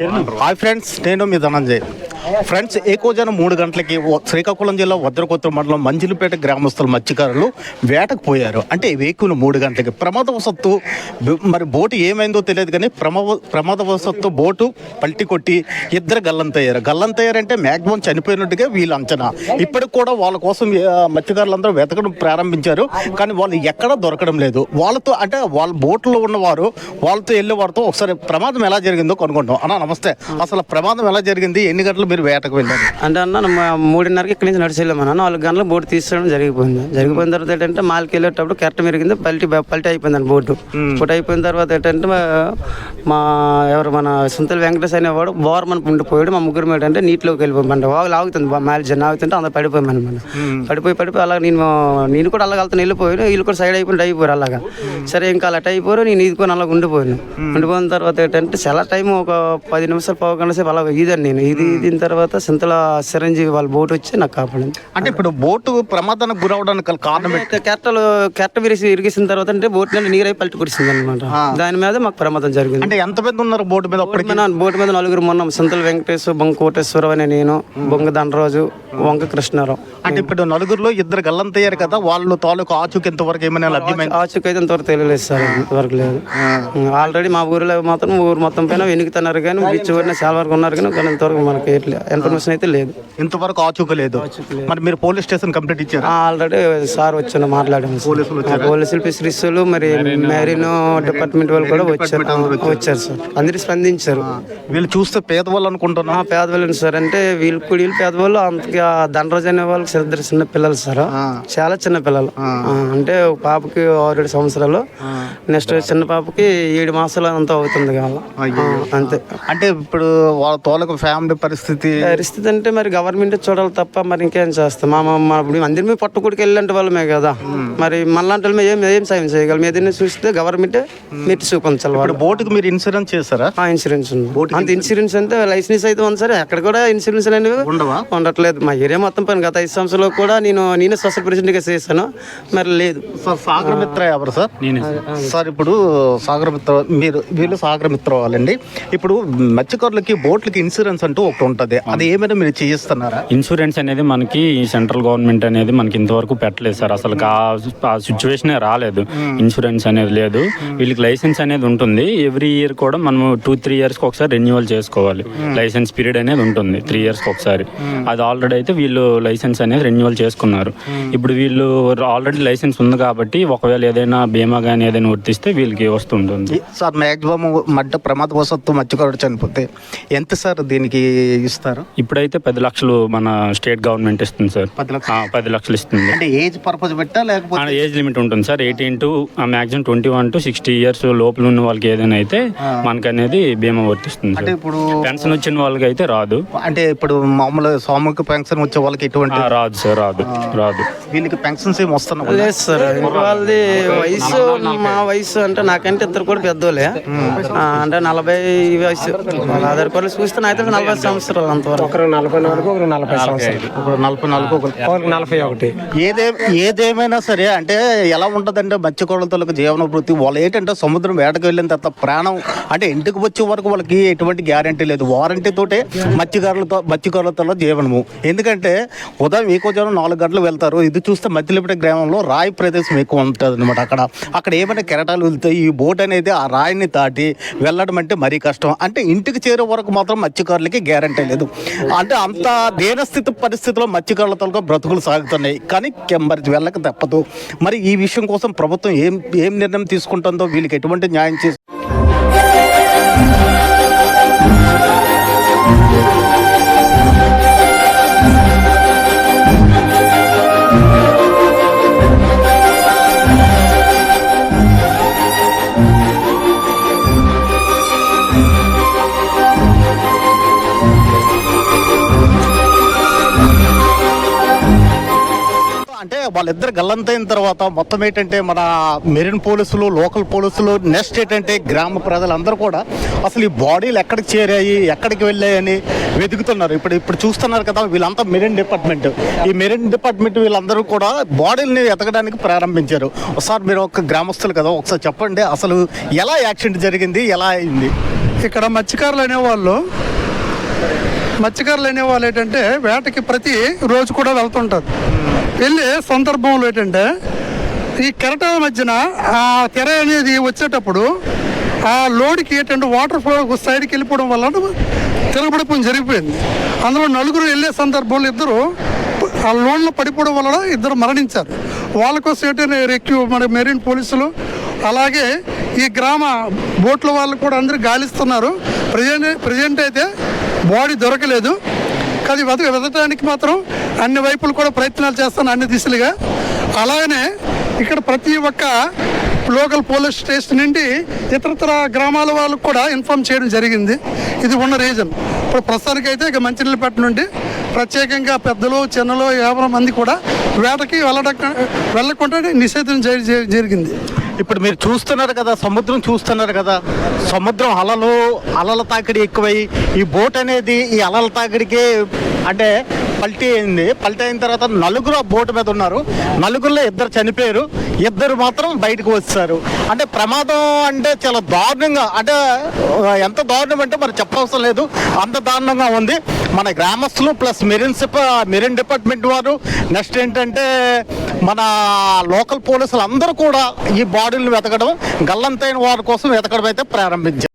Hi friends, నేను మీ Dhananjay. Friends, ఏకోజనం 3 గంటలకి శ్రీకాకుళం జిల్లా వజ్రకొత్తూరు మండలం మంజిలిపేట గ్రామస్తుల మత్స్యకారులు వేటకు పోయారు. అంటే వేకులు 3 గంటలకి ప్రమాదవశత్తు మరి బోటు ఏమైందో తెలియదు, కానీ ప్రమాదవశత్తు బోటు పల్టీ కొట్టి ఇద్దరు గల్లంతయ్యారు. గల్లంతయ్యారంటే మ్యాక్సిమం చనిపోయినట్టుగా వీళ్ళు అంచనా. ఇప్పటికి కూడా వాళ్ళ కోసం మత్స్యకారులందరూ వెతకడం ప్రారంభించారు, కానీ వాళ్ళు ఎక్కడా దొరకడం లేదు. వాళ్ళతో అంటే వాళ్ళ బోట్లో ఉన్నవారు వాళ్ళతో వెళ్ళే వారితో ఒకసారి ప్రమాదం ఎలా జరిగిందో కనుక్కుంటాం. అన్న నమస్తే, అసలు ప్రమాదం ఎలా జరిగింది? ఎన్ని గంటలు మీరు వేటకు వెళ్ళారు? అంటే అన్న 3:30కి ఇక్కడి నుంచి నడిచి వెళ్ళామన్నా. 4 గంటలకు బోటు తీసుకోవడం జరిగిపోయిన తర్వాత ఏంటంటే మాల్కి వెళ్ళేటప్పుడు కరెక్ట్ మెరిగింది, పల్టీ అయిపోయింది బోటు అయిపోయిన తర్వాత ఏంటంటే మన సుంతల వెంకటేష్ అనేవాడు బోర్మన్ ఉండిపోయాడు. మా ముగ్గురు ఏంటంటే నీటిలోకి వెళ్ళిపోయామంట. వాగు ఆగుతుంది, మాల్ జన ఆగుతుంటే అందరూ పడిపోయామన్నమాట. పడిపోయి అలాగ నేను కూడా అలాగ వెళ్తాను వెళ్ళిపోయాను. వీళ్ళు కూడా సైడ్ అయిపోయారు అలాగా. సరే ఇంకా అలా అయిపోయారు, నేను ఈదుకొని అలాగ ఉండిపోయిన తర్వాత ఏంటంటే చాలా టైం ఒక 10 నిమిషాలు 15 గంటల సేపు అలా ఈదాను నేను. ఈదిన తర్వాత సింతల చిరంజీవి వాళ్ళ బోటు వచ్చి నాకు కాపాడింది. అంటే ఇప్పుడు బోటు ప్రమాదానికి గురవడానికి కారణం కెరట ఇరిగేసిన తర్వాత అంటే బోట్ నుండి నీరై పల్టి కురిసింది అనమాట. దాని మీద మాకు ప్రమాదం జరిగింది. అంటే ఎంత మంది ఉన్నారు బోటు మీద? బోటు మీద 4 ఉన్నాం. సింతల వెంకటేశ్, బొంగ కోటేశ్వరరావు అని నేను, బొంగ దండరాజు, వంక కృష్ణారావు. అంటే ఇప్పుడు 4గురిలో 2 గల్లంతయ్యారు కదా, వాళ్ళు తాలూకు ఆచూకి ఎంతవరకు ఏమైనా లభ్యమైంది? ఆచూకి అయితే ఇంతవరకు తెలియలేదు సార్, ఇంతవరకు లేదు. ఆల్రెడీ మా ఊరిలో మాత్రం ఊరు మొత్తం పైన వెనుకుతున్నారు, కానీ బీచ్ వరకు చాలా వరకు ఉన్నారు, కానీ ఇంతవరకు మనకి ఇన్ఫర్మేషన్ అయితే లేదు. ఇంతవరకు ఆచూక లేదు. మరి మీరు పోలీస్ స్టేషన్ కంప్లీట్ ఇచ్చారు? ఆల్రెడీ సార్ వచ్చాను, మాట్లాడాము. పోలీసులు, ఫిషరీస్లు, మరి మెరీన్ డిపార్ట్మెంట్ వాళ్ళు కూడా వచ్చారు సార్. అందరూ స్పందించారు. వీళ్ళు చూస్తే పేదవాళ్ళు అనుకుంటున్నా? పేదవాళ్ళు సార్. అంటే వీళ్ళు పేదవాళ్ళు. అంతగా దండరాజు అనే వాళ్ళకి ఇద్దరు చిన్న పిల్లలు సార్, చాలా చిన్న పిల్లలు. అంటే ఒక పాపకి 6-7 సంవత్సరాలు, నెక్స్ట్ చిన్న పాపకి 7 మాసాలు అంతా అవుతుంది అంతే. అంటే ఇప్పుడు వాళ్ళ తోలకు ఫ్యామిలీ పరిస్థితి అంటే మరి గవర్నమెంట్ చూడాలి తప్ప మరి ఇంకేం చేస్తాం. ఇప్పుడు అందరి మీద పట్టుకుడికి వెళ్ళంటే వాళ్ళమే కదా, మరి మళ్ళంటే ఏం సాయం చేయగలం? ఏదైనా చూస్తే గవర్నమెంట్ మెట్టి చూపించాలి. వాళ్ళు బోటుకి మీరు ఇన్సూరెన్స్ చేస్తారా? ఇన్సూరెన్స్ ఉంది. అంత ఇన్సూరెన్స్ అంటే లైసెన్స్ అయితే ఉంది సార్. ఎక్కడ కూడా ఇన్సూరెన్స్ అనేవి ఉండట్లేదు. మా ఏరియా మొత్తం పైన గత 5 సంవత్సరాలు కూడా నేను సోషల్ ప్రెసిడెంట్ గా చేశాను, మరి లేదు. సాగర్ మిత్ర ఎవరు సార్? సార్ ఇప్పుడు సాగర్ మిత్ర వీళ్ళు సాగర్ మిత్ర వాళ్ళండి. ఇప్పుడు మత్స్యకారులకి బోట్లకి ఇన్సూరెన్స్ అంటూ ఒకటి ఉంటుంది, అది ఏమైనా మీరు చేయిస్తున్నారా? ఇన్సూరెన్స్ అనేది మనకి సెంట్రల్ గవర్నమెంట్ అనేది మనకి ఇంతవరకు పెట్టలేదు సార్. అసలు ఆ సిచ్యువేషనే రాలేదు. ఇన్సూరెన్స్ అనేది లేదు. వీళ్ళకి లైసెన్స్ అనేది ఉంటుంది. ఎవ్రీ ఇయర్ కూడా మనం 2-3 ఇయర్స్కి ఒకసారి రెన్యువల్ చేసుకోవాలి. లైసెన్స్ పీరియడ్ అనేది ఉంటుంది 3 ఇయర్స్కి ఒకసారి. అది ఆల్రెడీ అయితే వీళ్ళు లైసెన్స్ అనేది రెన్యువల్ చేసుకున్నారు. ఇప్పుడు వీళ్ళు ఆల్రెడీ లైసెన్స్ ఉంది కాబట్టి ఒకవేళ ఏదైనా బీమా కానీ ఏదైనా వర్తిస్తే వీళ్ళకి వస్తుంటుంది సార్. మ్యాక్సిమం మధ్యప్రమాదవశత్తు మత్స్యకారుడు చనిపోతే ఎంత సార్ దీనికి ఇస్తారు? ఇప్పుడైతే 10 లక్షలు మన స్టేట్ గవర్నమెంట్ ఇస్తుంది సార్. 10 లక్షలు ఇస్తుంది. అంటే ఏజ్ పర్పస్ పెట్టా లేకపోతే ఏజ్ లిమిట్ ఉంటుంది sir. 18 to maximum 21 to 60 years లోపల ఉన్న వాళ్ళకి ఏదైనా అయితే మనకి అనేది బీమా వర్తిస్తుంది. అంటే ఇప్పుడు పెన్షన్ వచ్చిన వాళ్ళకి అయితే రాదు. అంటే ఇప్పుడు మామూలు సామూహిక పెన్షన్ వచ్చే వాళ్ళకి ఎటువంటి రాదు సార్, రాదు. వీళ్ళకి పెన్షన్స్ ఏమి వస్తున్నాయి? లేదు సార్. వాళ్ళది వయసు, మా వయసు అంటే నాకంటే ఇద్దరు కూడా పెద్దోళ్ళే. అంటే 40 వయసు. వాళ్ళ ఆధార్ కార్డులు చూస్తే అయితే 40 సంవత్సరాలు అంతవరకు. 44 ఏదేమైనా సరే, అంటే ఎలా ఉంటుందంటే మత్స్యకారులతో జీవనోభృతి వాళ్ళు ఏంటంటే సముద్రం వేటకు వెళ్ళిన తర్వాత ప్రాణం అంటే ఇంటికి వచ్చే వరకు వాళ్ళకి ఎటువంటి గ్యారంటీ లేదు. వారంటీ తోటే మత్స్యకారులతో జీవనము. ఎందుకంటే ఉదయం ఏకోజనం 4 గంటలు వెళ్తారు. ఇది చూస్తే మధ్యలిపేట గ్రామంలో రాయి ప్రదేశం ఎక్కువ ఉంటుంది అనమాట. అక్కడ ఏమైనా కెరటాలు వెళ్తాయి. ఈ బోట్ అనేది ఆ రాయిని దాటి వెళ్ళడం అంటే మరీ కష్టం. అంటే ఇంటికి చేరే వరకు మాత్రం మత్స్యకారులకి గ్యారంటీ లేదు. అంటే అంత దీనస్థితి పరిస్థితిలో మత్స్యకారులతో బ్రతుకులు సాగుతున్నాయి, కానీ మరి వెళ్ళక తప్పదు. మరి ఈ విషయం కోసం ప్రభుత్వం ఏం నిర్ణయం తీసుకుంటుందో, వీళ్ళకి ఎటువంటి న్యాయం చేసి అంటే వాళ్ళిద్దరు గల్లంతైన తర్వాత మొత్తం ఏంటంటే మన మెరీన్ పోలీసులు, లోకల్ పోలీసులు, నెక్స్ట్ ఏంటంటే గ్రామ ప్రజలందరూ కూడా అసలు ఈ బాడీలు ఎక్కడికి చేరాయి, ఎక్కడికి వెళ్ళాయని వెతుకుతున్నారు. ఇప్పుడు చూస్తున్నారు కదా, వీళ్ళంతా మెరీన్ డిపార్ట్మెంట్. ఈ మెరీన్ డిపార్ట్మెంట్ వీళ్ళందరూ కూడా బాడీలని ఎతకడానికి ప్రారంభించారు. ఒకసారి మీరు ఒక గ్రామస్తులు కదా, ఒకసారి చెప్పండి అసలు ఎలా యాక్సిడెంట్ జరిగింది, ఎలా అయింది? ఇక్కడ మత్స్యకారులు అనేవాళ్ళు ఏంటంటే వేటకి ప్రతి రోజు కూడా వెళ్తుంటారు. వెళ్ళే సందర్భంలో ఏంటంటే ఈ కెరటాల మధ్యన ఆ తెర అనేది వచ్చేటప్పుడు ఆ లోడ్కి ఏంటంటే వాటర్ ఫ్లో సైడ్కి వెళ్ళిపోవడం వల్ల తిరగబడిపోవడం జరిగిపోయింది. అందులో నలుగురు వెళ్ళే సందర్భంలో ఇద్దరు ఆ లోన్లో పడిపోవడం వల్ల ఇద్దరు మరణించారు. వాళ్ళ కోసం ఏంటంటే మన మెరీన్ పోలీసులు అలాగే ఈ గ్రామ బోట్ల వాళ్ళు కూడా అందరూ గాలిస్తున్నారు. ప్రజెంట్ అయితే బాడీ దొరకలేదు, కానీ వెతకడానికి మాత్రం అన్ని వైపులు కూడా ప్రయత్నాలు చేస్తాను, అన్ని దిశలుగా. అలాగనే ఇక్కడ ప్రతి ఒక్క లోకల్ పోలీస్ స్టేషన్ నుండి ఇతరతర గ్రామాల వాళ్ళకు కూడా ఇన్ఫార్మ్ చేయడం జరిగింది. ఇది ఉన్న రీజన్. ఇప్పుడు ప్రస్తుతానికైతే ఇక మంచినీళ్ళపేట నుండి ప్రత్యేకంగా పెద్దలు చిన్నలు 50 మంది కూడా వేటకి వెళ్ళకుండా నిషేధం జరిగింది. ఇప్పుడు మీరు చూస్తున్నారు కదా, సముద్రం చూస్తున్నారు కదా, సముద్రం అలల తాకిడి ఎక్కువై ఈ బోట్ అనేది ఈ అలల తాకిడికి అంటే పల్టీ అయింది. పల్టీ అయిన తర్వాత నలుగురు ఆ బోటు మీద ఉన్నారు. నలుగురిలో 2 చనిపోయారు, 2 మాత్రం బయటకు వచ్చారు. అంటే ప్రమాదం అంటే చాలా దారుణంగా, అంటే ఎంత దారుణం అంటే మరి చెప్పవసరం లేదు, అంత దారుణంగా ఉంది. మన గ్రామస్తులు ప్లస్ మెరీన్ డిపార్ట్మెంట్ వారు, నెక్స్ట్ ఏంటంటే మన లోకల్ పోలీసులు అందరూ కూడా ఈ బాడీలను వెతకడం, గల్లంతైన వారి కోసం వెతకడం అయితే ప్రారంభించారు.